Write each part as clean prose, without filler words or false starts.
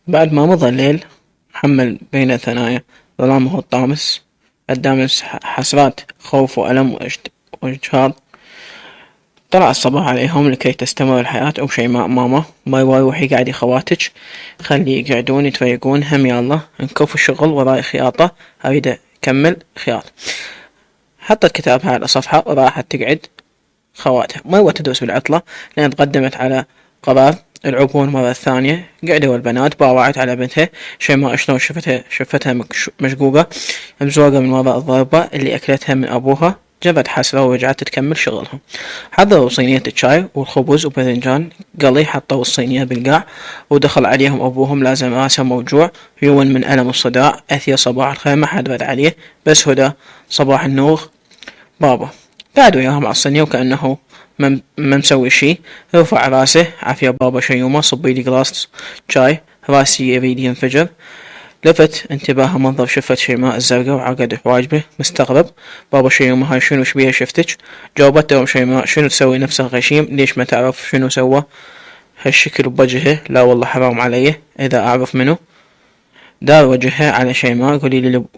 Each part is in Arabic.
بعد ما مضى الليل محمل بين ثنايا ظلامه الطامس، الدامس حسرات خوف وألم واجهاض، طلع الصباح عليهم لكي تستمر الحياة. شيماء ماما باي باي وحي قاعد خواتج، خلي يقعدون يتفيقون، هم يا الله نكف الشغل وراي خياطة أريد أكمل خياط. حطت كتابها على صفحة وراحت تقعد خواتها. مروة تدرس بالعطلة لأن تقدمت على قرار العبور مرة ثانية. قعدوا البنات باوعت على بنتها شيماء شلون شفتها مشقوقة مزوقة من وراء الضربة اللي أكلتها من أبوها. جبت حسرة ورجعت تكمل شغلها. حضروا صينية الشاي والخبز وباذنجان قلي، حطوا الصينية بالقاع ودخل عليهم أبوهم لازم راسه موجوع يون من ألم الصداع. أثير صباح الخير ما حد رد عليه، بس هدى صباح النور بابا قعد وياهم على الصينية وكأنه ما مسوي شي. رفع راسه عافية بابا شيومة صبي لي جلاس شاي راسي يريد ينفجر. لفت انتباهه منظر شفة شيماء الزرقاء وعقد حواجبه مستغرب. بابا شيومة هاي شنو شبيها شفتك؟ جاوبته شيماء شنو تسوي نفسك غشيم؟ ليش ما تعرف شنو سوى هالشكل بوجهه؟ لا والله حرام علي اذا اعرف منه. دار وجهها على شيماء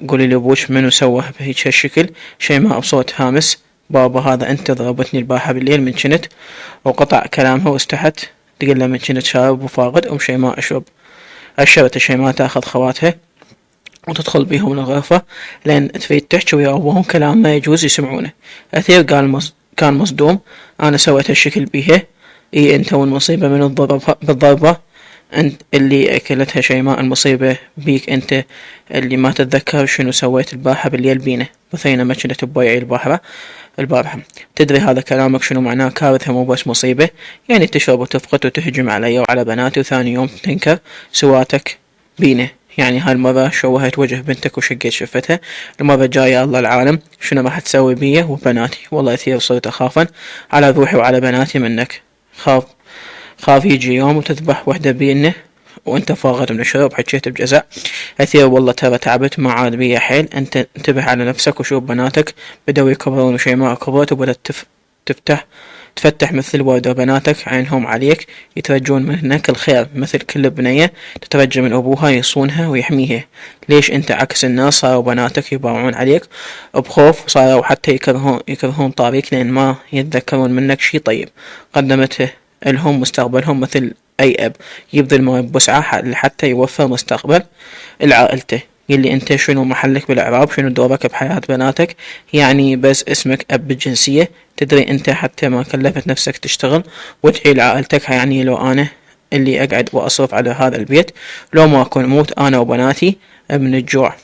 قولي لي ابوش منو سوى بهيج هالشكل؟ شيماء بصوت هامس بابا هذا انت ضربتني البارحة بالليل من شنت. وقطع كلامها واستحت تقول له من شنت شارب وفاقد. شيماء أشرت شيماء تاخذ خواتها وتدخل بيهم الغرفة لأن تريد تحكي ويا أبوهم كلام ما يجوز يسمعونه. أثير كان مصدوم. أنا سويت هالشكل بيها؟ إيه أنت والمصيبة من بالضربة؟ أنت اللي أكلتها شيماء، المصيبة بيك أنت اللي ما تتذكر شنو سويت البارحة بالليل بينا. بثينة ما كنت بويعي البارحة. تدري هذا كلامك شنو معناه؟ كارثة مو بس مصيبة، يعني تشرب وتفقد وتهجم علي وعلى بناتي وثاني يوم تنكر سواتك بينا. يعني هالمرة شوهت وجه بنتك وشقيت شفتها، المرة الجاية الله العالم شنو راح تسوي بيه وبناتي. والله كثير صرت أخافا على روحي وعلى بناتي منك. خاف يجي يوم وتذبح وحدة بينه وانت فاقد من الشرب. حكيت بجزع. أثير والله ترى تعبت ما عاد بيا حيل. انت انتبه على نفسك وشوف بناتك بدأوا يكبرون وشيماء كبرت وبدأت تفتح مثل الوردة. بناتك عينهم عليك يترجون منك الخير مثل كل بنية تترجى من أبوها يصونها ويحميها. ليش أنت عكس الناس؟ صاروا بناتك يباوعون عليك بخوف وصاروا حتى يكرهون طاريك لأن ما يتذكرون منك شي طيب قدمته لهم مستقبلهم. مثل أي أب يبذل ما بوسعه حتى يوفر مستقبل لعائلته. قل لي أنت شنو محلك بالإعراب؟ شنو دورك بحياة بناتك؟ يعني بس اسمك أب بالجنسية؟ تدري أنت حتى ما كلفت نفسك تشتغل وتعيل عائلتك؟ يعني لو أنا اللي أقعد وأصرف على هذا البيت لو ما أكون موت أنا وبناتي من الجوع.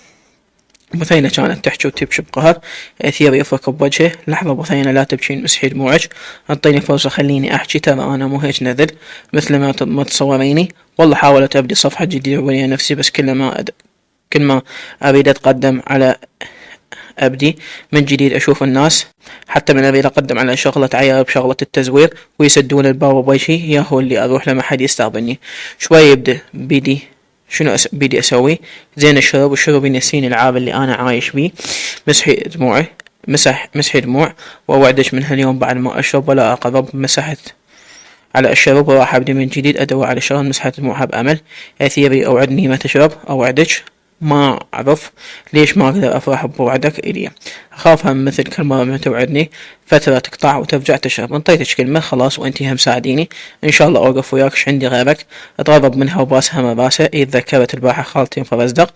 بثينة كانت تحكي وتبكي بقهر. أثير يفرك بوجهه. لحظة بثينة لا تبكين مسحي دموعك، أعطيني فرصة خليني أحكي، ترى أنا مو هيك نذل مثل ما تصوريني. والله حاولت أبدي صفحة جديدة ويا نفسي بس كل ما أريد أتقدم على أبدي من جديد أشوف الناس حتى من أريد أقدم على شغلة عيار بشغلة التزوير ويسدون الباب بوجهي يا هو اللي أروح لما حد يستقبلني. شوي يبدأ شنو بيدي أسوي؟ زين الشرب والشرب ينسيني العاب اللي أنا عايش بيه. مسحي دموع وأوعدش من هاليوم بعد ما أشرب ولا أقرب. مسحت على الشرب وراح أبدي من جديد أدور على شغل. مسحت دموعها بأمل. أثيري أوعدني ما تشرب. أوعدك ما أعرف ليش ما أقدر أفرح بوعدك إلي. أخاف هم مثل كل مرة ما توعدني فترة تقطع وترجع تشرب. انطيتك كلمة خلاص وانتي هم ساعديني إن شاء الله أوقف وياك عندي غيرك. أتغضب منها وباسها ما باسها. تذكرت البارحة خالتي فرزدق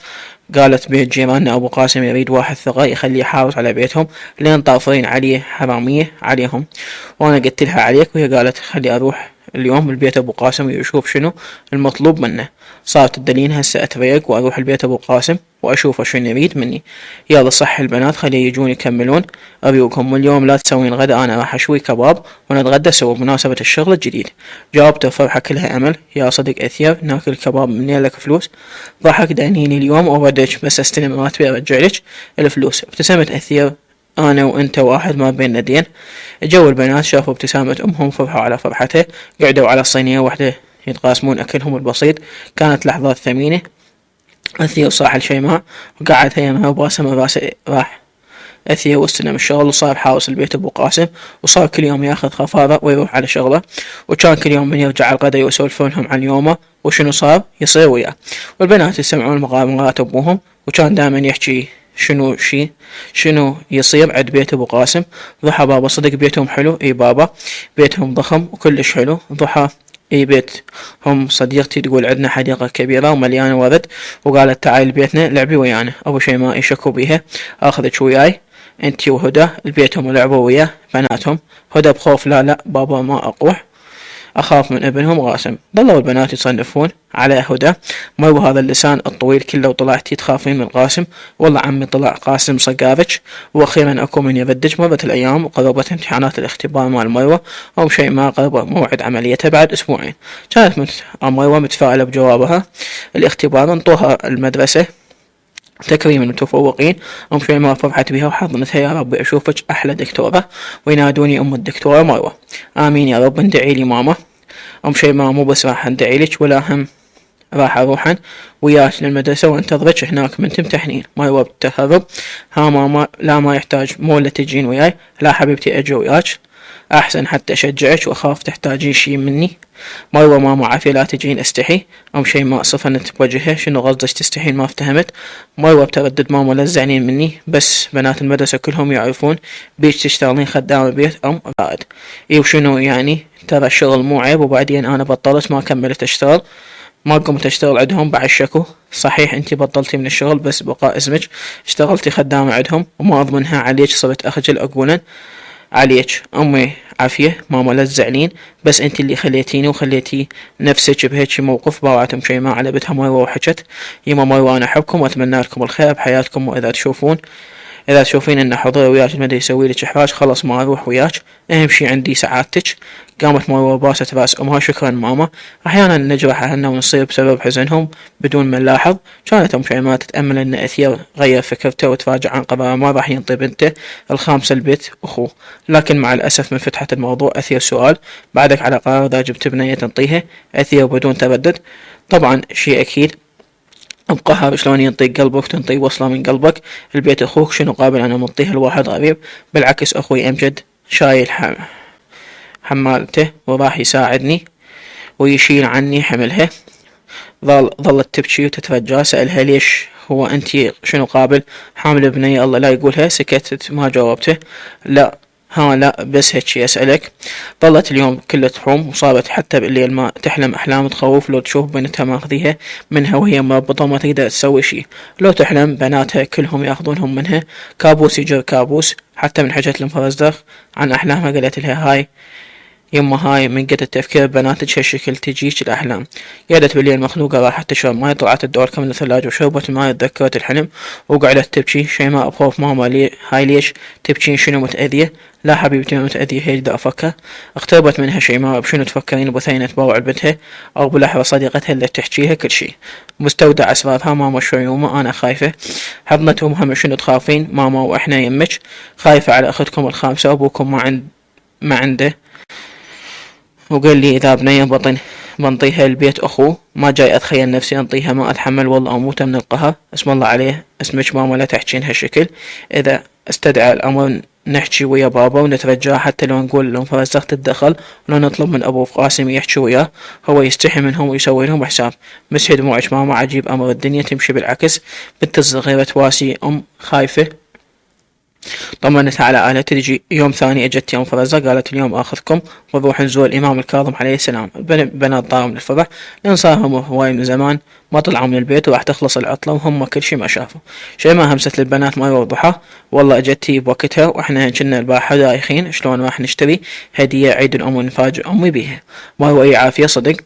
قالت بيت جيراننا أبو قاسم يريد واحد ثقة يخليه يحافظ على بيتهم لين طافرين عليه حرامية عليهم. وأنا قلت لها عليك وهي قالت خلي أروح اليوم البيت أبو قاسم ويشوف شنو المطلوب منه. صارت الدليل هسه أتريق وأروح البيت أبو قاسم وأشوفه شنو يريد مني. يلا صح البنات خليه يجون يكملون أريوكم، واليوم لا تسوين غدا أنا راح أشوي كباب ونتغدى سوا بمناسبة الشغل الجديد. جاوبته فرحة كلها أمل. يا صديق أثير ناكل كباب منين لك فلوس؟ ضحك دانيني اليوم وردك بس أستلم راتبي أرجعلك الفلوس. ابتسمت أثير أنا وأنت واحد ما بيننا دين. جو البنات شافوا ابتسامة أمهم فرحوا على فرحته. قعدوا على الصينية واحدة يتقاسمون أكلهم البسيط. كانت لحظات ثمينة. أثير صاح لشيماء وقعد يمها وباسم راح أثير واستلم الشغل وصار حارس البيت أبو قاسم. وصار كل يوم ياخذ خفارة ويروح على شغله. وكان كل يوم من يرجع الغدا يسولفونهم عن يومه وشنو صار يصير وياه. والبنات يسمعون مغامرات أبوهم، وكان دائما يحكي شنو يصير عند بيت أبو قاسم. ضحى بابا صدق بيتهم حلو؟ اي بابا بيتهم ضخم وكلش حلو. ضحى اي بيت هم صديقتي تقول عندنا حديقة كبيرة ومليانة ورد، وقالت تعالي بيتنا لعبي ويانا. ابو شيماء يشكوا بيها، اخذك وياي انتي وهدى لبيتهم ولعبوا وياه بناتهم. هدى بخوف لا بابا ما اقوح، اخاف من ابنهم قاسم. ظلوا البنات يصنفون على هدى، ما هو هذا اللسان الطويل كله وطلعتي تخافين من قاسم؟ والله عمي طلع قاسم صقارك. واخيرا اكو من يردج. مرت الايام وقربت امتحانات الاختبار مال مروة، او شيء ما قرب موعد عمليتها بعد اسبوعين. كانت مروة متفائلة بجوابها الاختبار، انطوها المدرسة تكريم المتفوقين. أم شيء ما فرحت بها وحضنتها، يا رب أشوفك أحلى دكتورة، وينادوني أم الدكتورة مروة. آمين يا رب، ندعي لي ماما. أم شيء ما مو بس راح ندعي لك، ولا هم راح أروح وياك للمدرسة وانتظرك هناك من تمتحنين. مروة بتهرب، ها ماما لا ما يحتاج، مو لا تجين وياي، لا حبيبتي أجي وياك أحسن حتى أشجعك وأخاف تحتاجين شي مني. مروة ماما عافية لا تجين استحي. أم شيء ما صفنت بوجهها، شنو قصدك تستحين؟ ما افتهمت. مروة بتردد ماما لا تزعلين مني، بس بنات المدرسة كلهم يعرفون بيك تشتغلين خدامة بيت أم رائد. اي وشنو يعني؟ ترى الشغل مو عيب، وبعدين أنا بطلت ما كملت أشتغل، ما قمت أشتغل عندهم بعد شكو. صحيح انتي بطلتي من الشغل، بس بقاء اسمك اشتغلتي خدامة عندهم، وما أضمنها عليك صرت أخجل أقولا عليك. أمي عافية ماما لا تزعلين، بس انت اللي خليتيني وخليتي نفسك بهيك موقف. باوعتم شيء ما على بتها مروة وحكت، يما مروة انا احبكم واتمنى لكم الخير بحياتكم، واذا تشوفين ان حضوري وياك ما يسوي لك احراج خلص ما اروح وياك، اهم شي عندي سعادتك. قامت مروة باست راس امها، شكرا ماما. احيانا نجرح اهلنا ونصير بسبب حزنهم بدون ما نلاحظ. كانت ام شيماء تتامل ان اثير غير فكرته وتراجع عن قراره ما راح ينطي بنته الخامسه البيت اخوه. لكن مع الاسف من فتحة الموضوع اثير سؤال، بعدك على قرار اذا جبت بنيه تنطيها؟ اثير بدون تردد، طبعا شيء اكيد. القهر شلون ينطيك قلبك تنطي وصله من قلبك. البيت اخوك شنو قابل انا منطيها لواحد غريب؟ بالعكس اخوي امجد شايل حمالته وراح يساعدني ويشيل عني حملها. ظلت تبكي وتترجى، سألها ليش هو انتي شنو قابل حامل بنية الله لا يقولها؟ سكتت ما جاوبته. لا لا بس هيك اسألك. ظلت اليوم كله تحوم، وصارت حتى بالليل ما تحلم احلام تخوف، لو تشوف بنتها ماخذيها منها وهي مربطة وما تقدر تسوي شي، لو تحلم بناتها كلهم ياخذونهم منها، كابوس يجر كابوس. حتى من حكت المفرزدخ عن احلامها قالت لها هاي يما هاي من قد التفكير ببناتك هالشكل تجيك الأحلام. قعدت بالليل مخنوقة راحت تشرب ماي، طلعت الدور كم الثلاجة وشربت الماي، تذكرت الحلم وقعدت تبكي. شيماء بخوف ماما هاي ليش تبكين؟ شنو متأذية؟ لا حبيبتي متأذية هيك دا أفكر. اقتربت منها شيماء، بشنو تفكرين؟ بثينة بوعد بنتها أو بلحظة صديقتها اللي تحكيها كل شي، مستودع أسرارها. ماما شوي وما أنا خايفة. حضنت أمها شنو تخافين؟ ماما وإحنا يمك خايفة على أختكم الخامسة، وأبوكم ما عنده وقال لي إذا بنية بنطيها البيت أخوه، ما جاي أتخيل نفسي أنطيها، ما أتحمل والله أموت من القهر. اسم الله عليه اسمك ماما لا تحكين هالشكل. إذا استدعى الأمر نحكي ويا بابا ونترجاه، حتى لو نقول لهم فرزق تتدخل، ولو نطلب من أبو قاسم يحكي وياه، هو يستحي منهم ويسوي لهم حساب. مسحي دموعك ماما، عجيب أمر الدنيا تمشي بالعكس. بنت الصغيرة تواسي خايفة طمنتها على آلة. تجي يوم ثاني اجت يوم فرزة، قالت اليوم اخذكم ونروح نزور الامام الكاظم عليه السلام. بنات طاروا من الفرح لان صارهم هواي من زمان ما طلعوا من البيت، وراح تخلص العطلة وهم كل شي ما شافوا. شي ما همست للبنات ما يوضحها، والله اجتي بوقتها واحنا كنا البارحة دايخين شلون راح نشتري هدية عيد الام ونفاجئ امي بيها. ما هو اي عافية صدق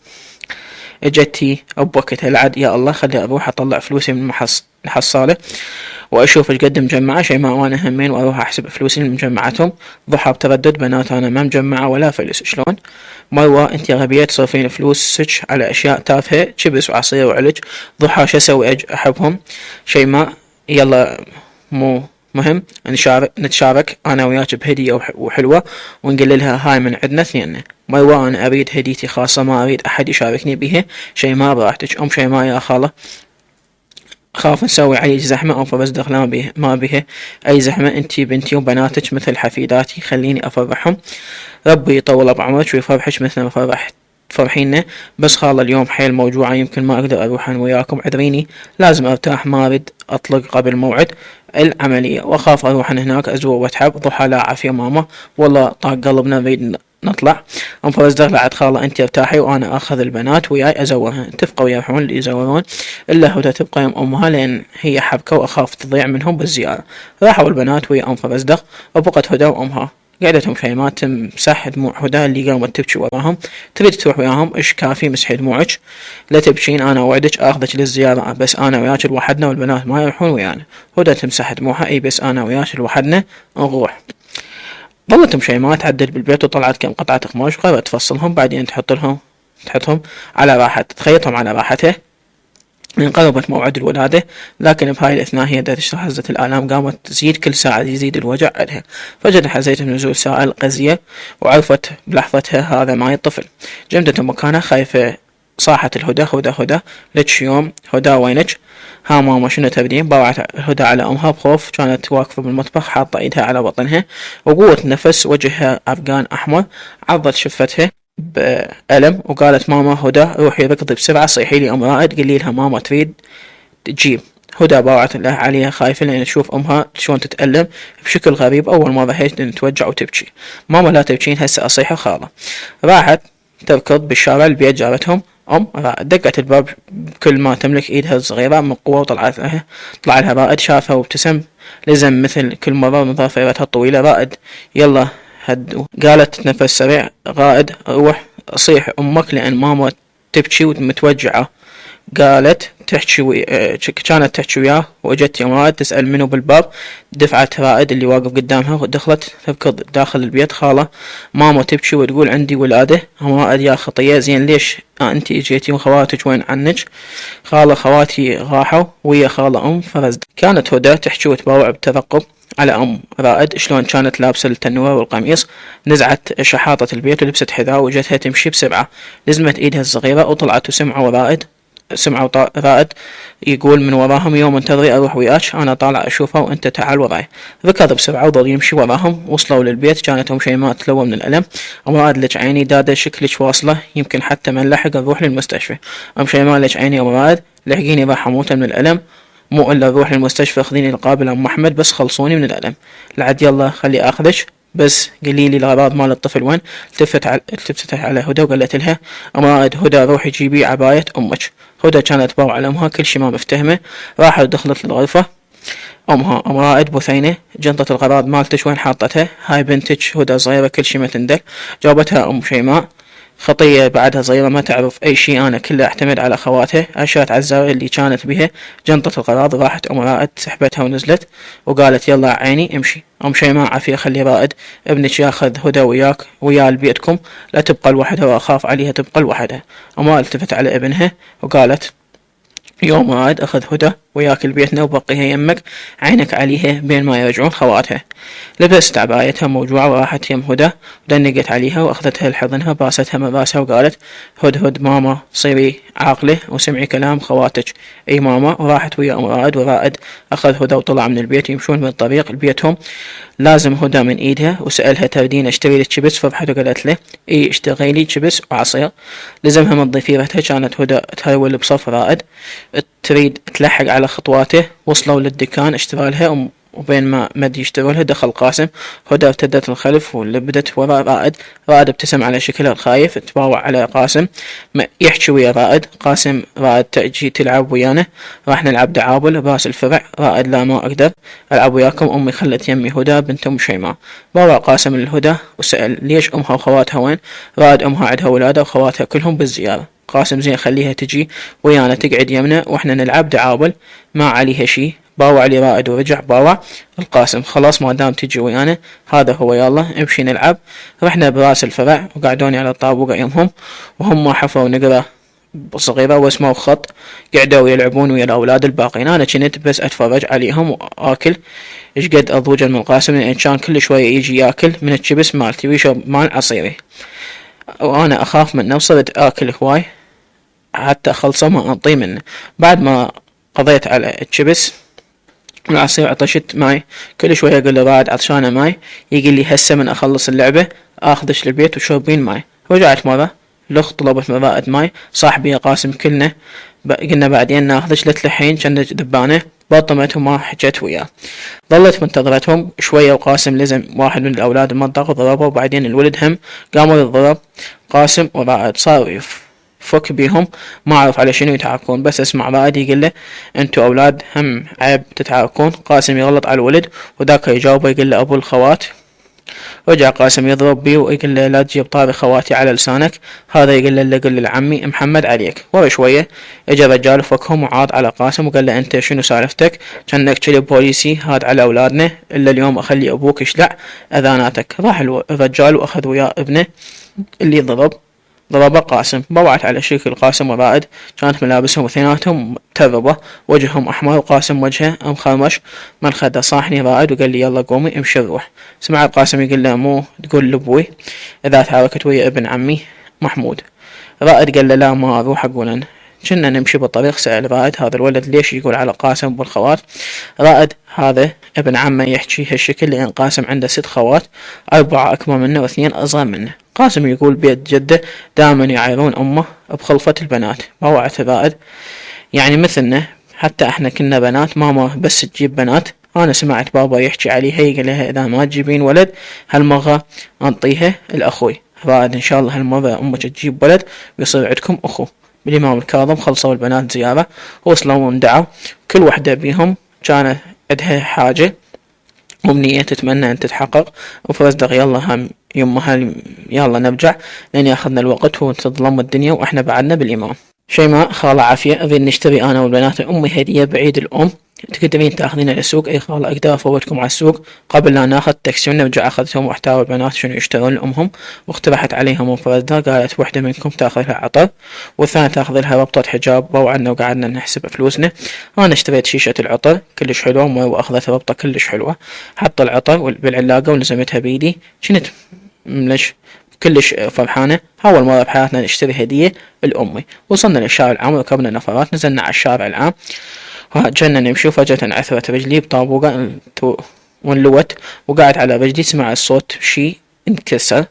اجتي بوقتها. العد يا الله خلي اروح اطلع فلوسي من الحصالة واشوف ايش قد مجمعه. شي ما وانا همين واروح احسب فلوسي اللي مجمعتهم. ضحى بتردد بنات انا ما مجمعه ولا فلس. شلون مروه انت غبيه تصرفين فلوسك على اشياء تافهه شبس وعصير وعلج؟ ضحى شو اسوي احبهم. شي ما يلا مو مهم نتشارك انا وياك بهديه وحلوه ونقول لها هاي من عندنا اثنين. مروه انا اريد هديتي خاصه ما اريد احد يشاركني بها. شي ما براحتك. شي ما يا خاله خاف نسوي عليك زحمة أو فبصدق ما بها أي زحمة، أنتي بنتي وبناتك مثل حفيداتي خليني أفرحهم. ربي يطول بعمرك ويفرحك مثل ما فرحت تفرحينه، بس خالة اليوم حيل موجوعة يمكن ما اقدر اروح انا وياكم، عذريني لازم ارتاح، ما اريد اطلق قبل موعد العملية، واخاف اروح هناك ازور واتعب. ضحى لا عافية ماما، والله طاق قلبنا نريد نطلع. ام فوزدر لعد خالة انت ارتاحي وانا اخذ البنات وياي ازورها، اتفقوا يروحون اللي يزورون، الا هدى تبقى يم امها لان هي حبكة واخاف تضيع منهم بالزيارة. راحوا البنات ويا ام فوزدر، وبقت هدى وامها. قعدتهم شيماء تمسح دموع هدى اللي قامت تبكي وراهم. تريد تروح وياهم، ايش كافي مسحي دموعك، لا تبكين انا اوعدك اخذك للزيارة، بس انا وياك لوحدنا والبنات ما يروحون ويانا. هدى تمسح دموعها، اي بس انا وياك لوحدنا نروح. ظلت شيماء تعدل بالبيت وطلعت كم قطعة قماش وقررت تفصلهم، بعدين تحطهم على راحة، تخيطهم على راحته من قربت موعد الولادة. لكن بهاي الأثناء هي تشرح هزة الآلام قامت تزيد، كل ساعة يزيد الوجع عندها. فجأة حسيت بنزول سائل قزية، وعرفت بلحظتها هذا ماي الطفل. جمدت مكانها خايفة، صاحت الهدى هدى هدى لتش يوم، هدى وينك؟ ها ماما شنو تبدين؟ باوعت هدى على امها بخوف، كانت واقفة بالمطبخ حاطة ايدها على بطنها وقوة نفس وجهها افغان احمر، عضت شفتها بألم وقالت ماما هدى روحي ركضي بسرعة، صيحي لي ام رائد قولي لها ماما تريد تجيب. هدى باوعت الله عليها خايفة لأن تشوف أمها شلون تتألم بشكل غريب، أول مرة هيك توجع وتبكي. ماما لا تبكين هسه أصيح خالة. راحت تركض بالشارع البيت جارتهم دقت الباب بكل ما تملك ايدها الصغيرة من قوة، طلع لها رائد، شافها وابتسم لزم مثل كل مرة من ضفيرتها الطويلة. رائد يلا هدوا، قالت تنفس سريع، رائد روح صيح امك لان ماما تبكي ومتوجعة. قالت كانت تحكي وياه، واجت يوم رائد تسأل منه بالباب، دفعت رائد اللي واقف قدامها ودخلت تركض داخل البيت. خالة ماما تبكي وتقول عندي ولادة. رائد يا خطية زين ليش انتي اجيتي وخواتك وين عنك؟ خالة خواتي راحوا ويا خالة فرزد. كانت هدى تحكي وتباوع بترقب على رائد شلون كانت لابسة التنورة والقميص. نزعت شحاطة البيت ولبست حذاء وجتها تمشي بسرعة، لزمت ايدها الصغيرة وطلعت سمعوا رائد يقول من وراهم يوم انتظري اروح وياك، انا طالع اشوفها وانت تعال وراي. ركض بسرعة وظل يمشي وراهم. وصلوا للبيت كانت شيماء تلوى من الالم. رائد لك عيني دادا شكلك واصلة، يمكن حتى ما نلحق نروح للمستشفى. شيماء لك عيني رائد لحقيني راح اموت من الالم، مو الا نروح للمستشفى خذيني القابل احمد بس خلصوني من الالم. لعد يلا خلي اخذك بس قولي لي الاغراض مال الطفل وين. التفتت على هدى وقالت لها رائد هدى روحي جيبي عباية امك. هدى كانت باوعة على امها كل شي ما مفتهمة. راحت ودخلت للغرفة امها. رائد بثينة جنطة الغراض مالتك وين حاطتها؟ هاي بنتك هدى صغيرة كل شي ما تندل. جاوبتها شيماء خطية بعدها صغيرة ما تعرف اي شي، انا كله اعتمد على خواتها. اشارت على الزاوية اللي كانت بها جنطة الغراض. راحت رائد سحبتها ونزلت وقالت يلا عيني امشي. شيماء عافية خلي رائد ابنك ياخذ هدى وياك ويا لبيتكم، لا تبقى لوحدها واخاف عليها تبقى لوحدها. التفت على ابنها وقالت يوم رائد اخذ هدى وياك لبيتنا وبقيها يمك، عينك عليها بين ما يرجعون خواتها. لبست عبايتها موجوعة وراحت يم هدى ودنقت عليها واخذتها لحضنها باستها من راسها وقالت هد ماما صيري عاقلة وسمعي كلام خواتك. اي ماما. وراحت ويا رائد، ورائد اخذ هدى وطلع من البيت يمشون من الطريق لبيتهم. لازم هدى من ايدها وسألها تردين اشتري لك شبس؟ فرحت وقالت له اي اشتغي لي شبس وعصير. لزمها من ضفيرتها. كانت هدى تهرول بصف رائد تريد تلحق على خطواته. وصلوا للدكان اشترى لها وبين ما مد يشتروا لها دخل قاسم. هدى ارتدت الخلف ولبدت وراء رائد. رائد ابتسم على شكلها الخايف، تباوع على قاسم يحكي ويا رائد. قاسم رائد تأجي تلعب ويانا؟ راح نلعب دعابل براس الفرع. رائد لا ما اقدر العب وياكم، امي خلت يمي هدى بنت شيماء. باوع قاسم للهدى وسأل ليش امها وخواتها وين؟ رائد امها عندها ولادة وخواتها كلهم بالزيارة. قاسم زين خليها تجي ويانا تقعد يمنا واحنا نلعب دعابل ما عليها شي. باوع علي رائد ورجع باوع القاسم خلاص ما دام تجي ويانا هذا هو يلا امشي نلعب. رحنا براس الفرع وقعدوني على الطابوق يمهم وهم حفروا نقرة صغيرة واسمعوا خط، قعدوا يلعبون ويا الاولاد الباقين. انا كنت بس اتفرج عليهم واكل ايش قد اضوج من القاسم لان كان كل شوية يجي ياكل من الشبس مالتي ويشرب مال عصيري وانا اخاف منه وصرت اكل هواي حتى اخلصه ما انطي منه. بعد ما قضيت على الشبس العصير عطشت ماي، كل شوية اقول له بعد عطشانة ماي، يقول لي هسه من اخلص اللعبة اخذش للبيت وشربين ماي. رجعت مرة الأخت طلبت من رائد ماي صاحبي يا قاسم قلنا بعدين ناخذش للحين كانت ذبانة. بطمت وما حكت وياه. ظلت منتظرتهم شوية وقاسم لزم واحد من الأولاد المنطقة وضربه وبعدين الولد هم قاموا للضرب قاسم ورائد صاروا يفك بيهم ما أعرف على شنو يتعاركون بس اسمع رائد يقول له انتو أولاد هم عيب تتعاركون. قاسم يغلط على الولد وذاك يجاوبه يقول له أبو الخوات. رجع قاسم يضرب بيه ويقول له لا تجيب طاري خواتي على لسانك. هذا يقول له قل لعمي محمد عليك. ورا شوية اجى رجال فكهم وعاد على قاسم وقال له انت شنو سالفتك كأنك كلب بوليسي هاد على اولادنا الا اليوم اخلي ابوك يشلع اذاناتك. راح الرجال واخذ وياه ابنه اللي ضربه قاسم. بوعت على شكل قاسم ورائد كانت ملابسهم اثنيناتهم متربة وجههم احمر وقاسم وجهه مخرمش من خده. صاحني رائد وقال لي يلا قومي امشي نروح. سمع قاسم يقول له مو تقول لابوي اذا تحركت ويا ابن عمي محمود. رائد قال له لا ما اروح اقول انا. كنا نمشي بالطريق سأل رائد هذا الولد ليش يقول على قاسم بالخوات. رائد هذا ابن عمه يحكي هالشكل لأن قاسم عنده 6 خوات 4 أكبر منه و2 أصغر منه. قاسم يقول بيت جده دائما يعايرون أمه بخلفة البنات. بوعت رائد يعني مثلنا حتى احنا كنا بنات ماما بس تجيب بنات. انا سمعت بابا يحكي عليها يقول لها اذا ما تجيبين ولد هالمرة انطيها الاخوي. رائد ان شاء الله هالمرة امك تجيب ولد ويصير عندكم اخو. بالإمام الكاظم خلصوا البنات زيارة ووصلوا وندعوا كل وحدة بيهم كان عندها حاجة أمنية تتمنى أن تتحقق. وفرزدق يلا هم يمها يلا نرجع لأن ياخذنا الوقت وتظلم الدنيا وإحنا بعدنا بالإمام. شيماء خالة عافية أبي نشتري أنا والبنات أمي هدية بعيد الأم تقدرين تاخذين السوق. اي خالة اقدر افوتكم على السوق قبل لا ناخذ تاكسي ونرجع. اخذتهم واحتاروا البنات شنو يشترون لامهم واقترحت عليهم مفردة قالت وحدة منكم تاخذ لها عطر والثانية تاخذ لها ربطة حجاب. ووعدنا وقعدنا نحسب فلوسنا. انا اشتريت شيشة العطر كلش حلوة واخذت ربطة كلش حلوة. حط العطر بالعلاقة ولزمتها بيدي كنت كلش فرحانة. أول مرة بحياتنا نشتري هدية لأمي. وصلنا للشارع العام وركبنا نفرات نزلنا على الشارع العام وجينا نمشي وفجأة انعثرت رجلي بطابوقة وانلوت وقعت على رجلي. سمع الصوت شي انكسر.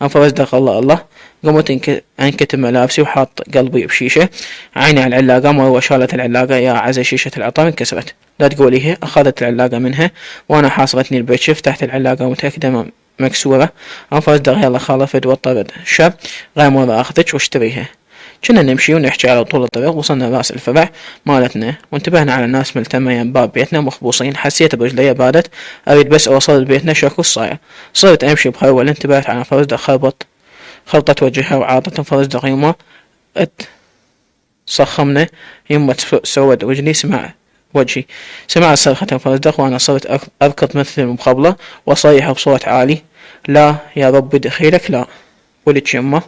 فرزدق الله الله قمت انكتب ملابسي وحاط قلبي بشيشة. عيني على العلاقة ما هو شالت العلاقة يا عزة شيشة العطر انكسرت. لا تقولي هي اخذت العلاقة منها وانا حاصرتني البيت. فتحت العلاقة متأكدة مكسورة. فرزدق يلا خاله فد وطرد شاب غير مرة اخذتش واشتريها. كنا نمشي ونحكي على طول الطريق. وصلنا راس الفرع مالتنا وانتبهنا على الناس ملتمة باب بيتنا مخبوصين. حسيت برجلي بادت اريد بس اوصل لبيتنا شكو الصاير. صرت امشي بخيول انتبهت على فرزدق خربطت وجهها وعاطت فرزدق يمه صخمنا يمه سود رجلي. سمع صرخة فرزدق وانا صرت اركض مثل المخبلة واصيح بصوت عالي لا يا رب دخيلك لا. ولد يمه